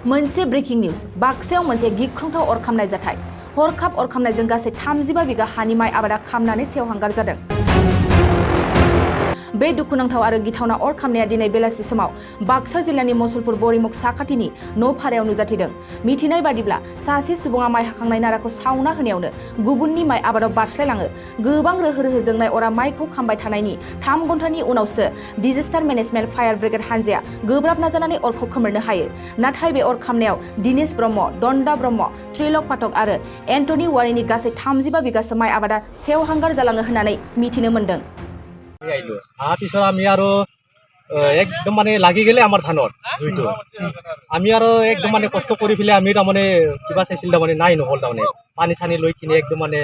मोनसे breaking news बाक्सायाव मोनसे गिख्रंथाव अर खामनाय जाथाय हरखाब अर खामनायजों गासै 35 बिगा हानि माइ आबादा खामनानै सेवहांगार जादों। बे दुखुनांथाव आरो गिथावना अर खामनाया दिनै बेलासि समाव बाक्सा जिल्लानि मसलपुर बरिमुख साखाथिनि न' फारायाव नुजाथिदों। मिथिनाय बादिब्ला सासे सुबुङा माइ हाखांनाय नाराखौ सावना होनायावनो गुबुननि माइ आबादाव बारस्लायलाङो। गोबां रोहो रोहो जोंनाय अरा माइखौ खामबाय थानायनि 3 घन्टानि उनावसो डिजास्टार मेनेजमेन्ट फायार ब्रिगेड हानजाया गोब्राब नाजानानै अरखौ खोमोरनो हायो। नाथाय बे अर खामनायाव दिनेश ब्रह्म, दन्दा ब्रह्म, त्रिलक पाठक आरो एन्टनी वारिनि गासै 35 बिगासो माइ आबादा सेवहांगार जालाङो होननानै मिथिनो मोन्दों। পিছত আমি আৰু একদম মানে লাগি গেলে আমাৰ ধানত জুইটো আমি আৰু একদম মানে কষ্ট কৰি পেলাই আমি তাৰমানে কিবা চাইছিল তাৰমানে নাই নহ'ল তাৰমানে পানী চানী লৈ কিনে একদম মানে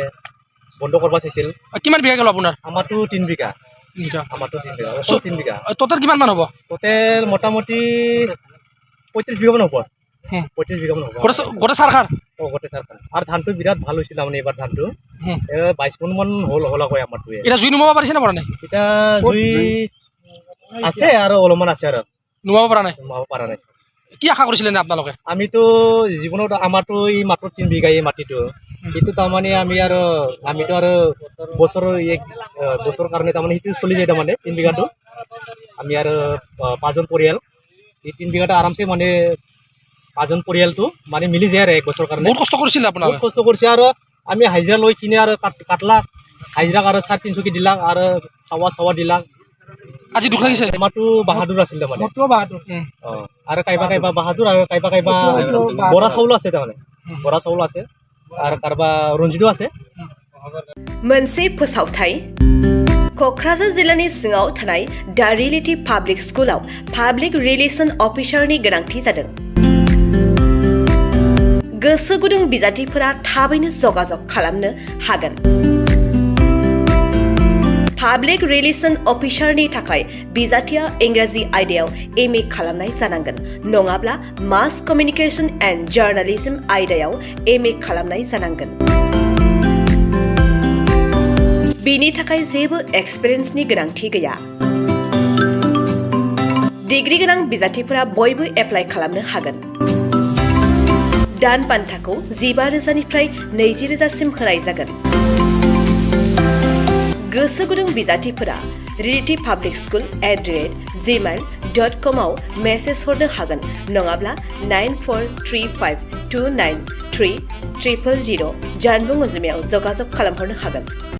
বন্ধ কৰিব চাইছিল। কিমান বিঘা গ'ল আপোনাৰ? আমাৰতো 3 বিঘা। আমাৰতো 3 বিঘা। টোটেল কিমান মান হ'ব? টোটেল মোটামুটি 35 বিঘা মান হ'ব। 35 বিঘা মান হ'ব। গোটে সাৰখাৰ? গোটে সাৰখাৰ। আৰু ধানটো বিৰাট ভাল হৈছিল তাৰমানে এইবাৰ ধানটো 22 মোন মান হলাকৈ আমাৰটো। এটা জুই নুমাব পাৰিছে নে পৰা নাই? এটা জুই আছে আৰু অলপমান আছে আৰু নুমাব পৰা নাই। নুমাব পৰা নাই। কি আশা কৰিছিলে নে আপোনালোকে? আমিতো জীৱনত আমাৰতো এই মাত্ৰ 3 বিঘা এই মাটিটো সেইটো তাৰমানে আমিতো আৰু বছৰৰ কাৰণে তাৰমানে সেইটো চলি যায় তাৰমানে 3 বিঘাটো আমি আৰু 5জন পৰিয়াল এই 3 বিঘাটা আৰামছে মানে 5জন পৰিয়ালটো মানে মিলি যায় আৰু 1 বছৰৰ কাৰণে। বহুত কষ্ট কৰিছিল আপোনালোকে? বহুত কষ্ট কৰিছে আৰু আমি হাজিৰা লৈ কিনে আৰু কাটলাক হাজিৰাক আৰু 350 কে দিলাক আৰু খাৱা দিলাক। আজি দুখ লাগিছে? আমাৰতো বাহাদুৰ আছিল তাৰমানে। আৰু কাইবা বাহাদুৰ আৰু কাইবা বৰা চাউল আছে তাৰমানে বৰা চাউল আছে আৰু কাৰবা ৰঞ্জিতো আছে। मोनसे फोसावथाय क'क्राझार जिल्लानि सिङाव थानाय दा रियेलिटी पाब्लिक स्कुलाव पाब्लिक रिलेशन अफिसारनि गोनांथि जादों। गोसो गुदुं बिजाथिफोरा थाबैनो जगाजग खालामनो हागोन। पाब्लिक रिलेशन अफिसारनि थाखाय बिजाथिया इंराजि आयदायाव MA खालामनाय जानांगोन नङाब्ला मास कमिउनिकेशन एन्ड जार्नालिज्म आयदायाव MA खालामनाय जानांगोन। बिनि थाखाय जेबो एक्सपिरियेन्सनि गोनांथि गैया। डिग्री गोनां बिजाथिफोरा बयबो एप्लाइ खालामनो हागोन। दान बान्थाखौ 15,000निफ्राय 20,000सिम होनाय जागोन। गोसो गुदुं बिजाथिफोरा रियेलिटी पाब्लिक स्कुल @gmail.com आव मेसेज हरनो हागोन नङाब्ला 9435293000 जानबुं अनजिमायाव जगाजग खालामहरनो हागोन।